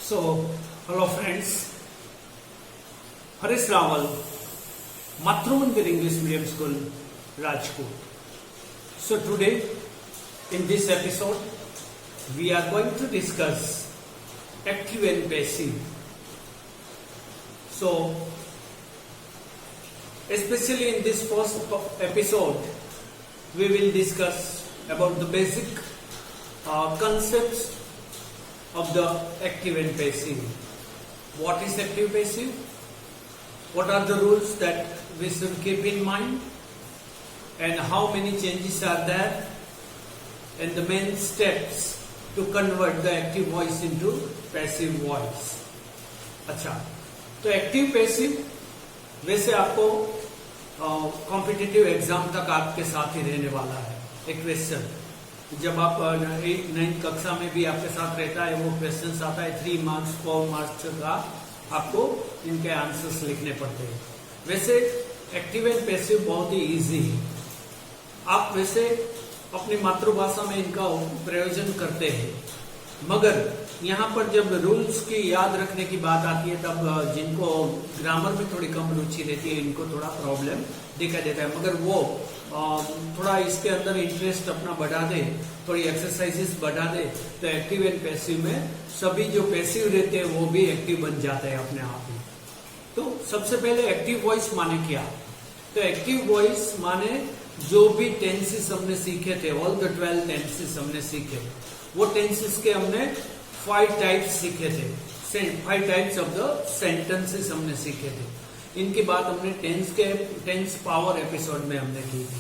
So, hello friends, Harish Rawal, Matrumandir English Medium School, Rajkot. So today, in this episode, we are going to discuss active and passive. So, especially in this first episode, we will discuss about the basic concepts of the active and passive. What is active passive? What are the rules that we should keep in mind? And how many changes are there? And the main steps to convert the active voice into passive voice. अच्छा, तो active passive वैसे आपको competitive exam तक आपके साथ ही रहने वाला है। एक क्वेश्चन जब आप 9th कक्षा में भी आपके साथ रहता है, वो क्वेश्चन आता है 3 मार्क्स 4 मार्क्स का, आपको इनके आंसर्स लिखने पड़ते हैं। वैसे एक्टिव एंड पैसिव बहुत ही इजी है। आप वैसे अपनी मातृभाषा में इनका प्रयोजन करते हैं, मगर यहाँ पर जब रूल्स की याद रखने की बात आती है तब जिनको ग्रामर में थोड़ी कम रुचि रहती है इनको थोड़ा प्रॉब्लम दिखाई देता है। मगर वो थोड़ा इसके अंदर इंटरेस्ट अपना बढ़ा दे, थोड़ी एक्सरसाइजेस बढ़ा दे, तो एक्टिव एंड पैसिव में सभी जो पैसिव रहते हैं वो भी एक्टिव बन जाते हैं अपने आप ही। तो सबसे पहले एक्टिव वॉइस माने क्या? तो एक्टिव वॉइस माने जो भी टेंसेस हमने सीखे थे, ऑल द 12 टेंसेस हमने सीखे, वो टेंसेस के हमने 5 टाइप्स सीखे थे। 5 टाइप्स ऑफ द सेंटेंसेस हमने सीखे थे। इनकी बात हमने टेंस पावर एपिसोड में हमने की थी।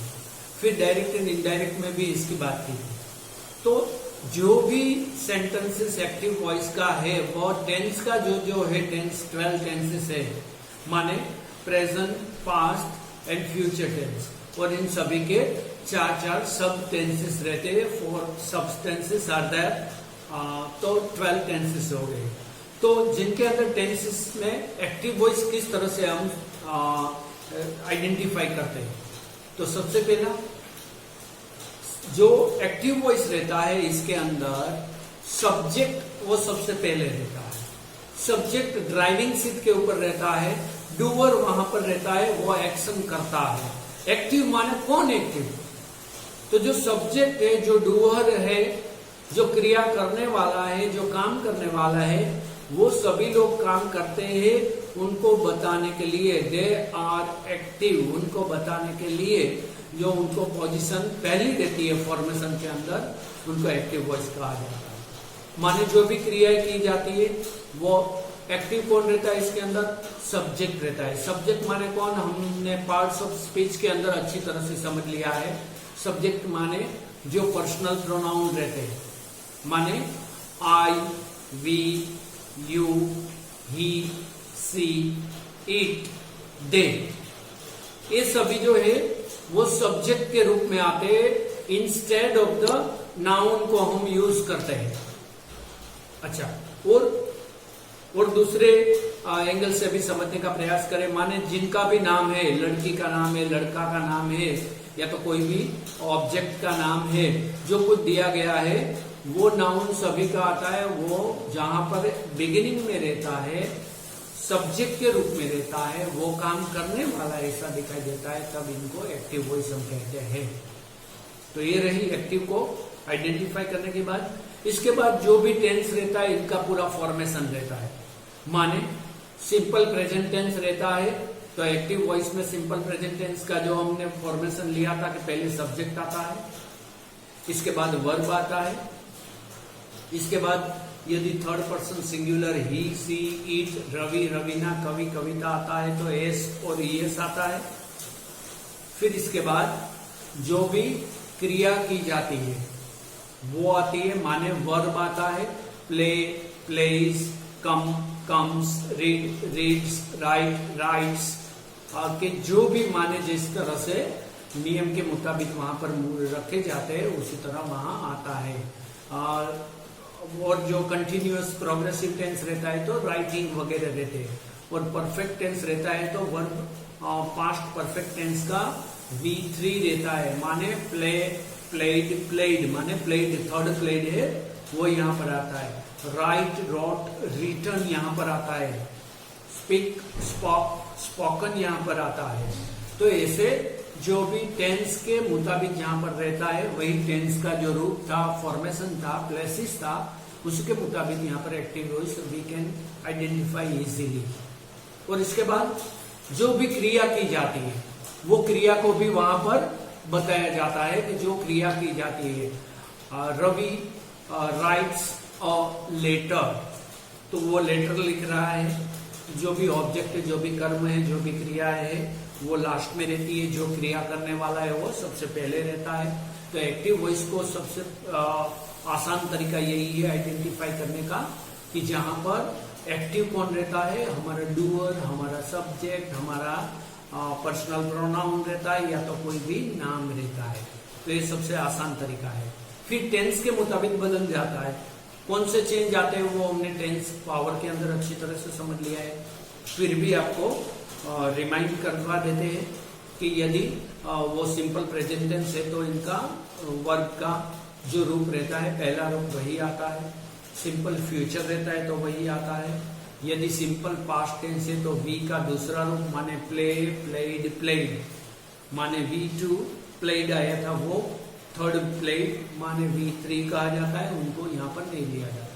फिर डायरेक्ट एंड इनडायरेक्ट में भी इसकी बात की थी। तो जो भी सेंटेंसेस एक्टिव वॉइस का है वो टेंस का जो है टेंस 12 टेंसेस है, माने present, past and future tense, और इन सभी के 4 सब टेंसेस रहते हैं। 4 सब टेंसेस आर देयर, तो 12 टेंसेस हो गए। तो जिनके अंदर टेंसेस में एक्टिव वॉइस किस तरह से हम आइडेंटिफाई करते हैं, तो सबसे पहला जो एक्टिव वॉइस रहता है इसके अंदर सब्जेक्ट वो सबसे पहले रहता है। सब्जेक्ट ड्राइविंग सीट के ऊपर रहता है, डूअर वहां पर रहता है, वो एक्शन करता है। एक्टिव माने कौन एक्टिव? तो जो सब्जेक्ट है, जो डूअर है, जो क्रिया करने वाला है, जो काम करने वाला है, वो सभी लोग काम करते हैं उनको बताने के लिए, दे आर एक्टिव, उनको बताने के लिए जो उनको पोजीशन पहली रहती है फॉर्मेशन के अंदर, उनको एक्टिव वॉइस कहा जाता है। माने जो भी क्रियाएं की जाती है वो एक्टिव कौन रहता है इसके अंदर? सब्जेक्ट रहता है। सब्जेक्ट माने कौन? हमने पार्ट्स ऑफ स्पीच के अंदर अच्छी तरह से समझ लिया है। सब्जेक्ट माने जो पर्सनल प्रोनाउन रहते हैं, माने I, we, you, he, she, it, they, ये सभी जो है वो सब्जेक्ट के रूप में आते हैं। इंस्टेड ऑफ द नाउन को हम यूज करते हैं। अच्छा, और दूसरे एंगल से भी समझने का प्रयास करें। माने जिनका भी नाम है, लड़की का नाम है, लड़का का नाम है, या तो कोई भी ऑब्जेक्ट का नाम है, जो कुछ दिया गया है वो नाउन सभी का आता है। वो जहां पर बिगिनिंग में रहता है, सब्जेक्ट के रूप में रहता है, वो काम करने वाला ऐसा दिखाई देता है, तब इनको एक्टिव वॉइस हम कहते हैं। तो ये रही एक्टिव को आइडेंटिफाई करने के बाद। इसके बाद जो भी टेंस रहता है इनका पूरा फॉर्मेशन रहता है। माने सिंपल प्रेजेंट टेंस रहता है, तो एक्टिव वॉइस में सिंपल प्रेजेंट टेंस का जो हमने फॉर्मेशन लिया था कि पहले सब्जेक्ट आता है, इसके बाद वर्ब आता है, इसके बाद यदि third person singular he, she, it, Ravi, Raveena, Kavi, Kavita आता है तो एस और ईएस आता है। फिर इसके बाद जो भी क्रिया की जाती है वो आती है, माने वर्ब आता है, play, plays, come, comes, read, reads, write, writes, के जो भी माने जिस तरह से नियम के मुताबिक वहां पर रखे जाते हैं उसी तरह वहां आता है। और जो कंटिन्यूअस प्रोग्रेसिव टेंस रहता है तो राइटिंग वगैरह रहते हैं, और परफेक्ट टेंस रहता है तो वर्ब पास्ट परफेक्ट टेंस का V3 रहता है, माने प्ले, प्लेड, प्लेड, माने प्लेड, थर्ड प्लेड है वो यहाँ पर आता है। राइट, रॉट, रिटन यहाँ पर आता है, स्पीक, स्पोकन यहाँ पर आता है। तो ऐसे जो भी टेंस के मुताबिक यहाँ पर रहता है वही टेंस का जो रूप था, फॉर्मेशन था, प्लेसेस था, उसके मुताबिक यहाँ पर active voice we can identify easily. और इसके बाद जो भी क्रिया की जाती है वो क्रिया को भी वहां पर बताया जाता है कि जो क्रिया की जाती है। रवि राइट्स अ लेटर, तो वो लेटर लिख रहा है। जो भी ऑब्जेक्ट, जो भी कर्म है, जो भी क्रिया है वो लास्ट में रहती है, जो क्रिया करने वाला है वो सबसे पहले रहता है। तो एक्टिव वॉइस को सबसे आसान तरीका यही है आइडेंटिफाई करने का कि जहां पर एक्टिव कौन रहता है, हमारा डूअर, हमारा सब्जेक्ट, हमारा पर्सनल प्रोनाउन रहता है या तो कोई भी नाम रहता है। तो ये सबसे आसान तरीका है। फिर टेंस के मुताबिक बदल जाता है। कौन से चेंज आते हैं वो हमने टेंस पावर के अंदर अच्छी तरह से समझ लिया है। फिर भी आपको रिमाइंड करवा देते हैं कि यदि वो सिंपल प्रेजेंट टेंस है तो इनका वर्ब का जो रूप रहता है पहला रूप वही आता है। सिंपल फ्यूचर रहता है तो वही आता है। यदि सिंपल पास्ट टेंस है तो वी का दूसरा रूप माने प्ले, प्लेड, प्लेड माने V2 प्लेड आया था वो थर्ड प्लेड माने V3 कहा जाता है, उनको यहाँ पर नहीं लिया जाता।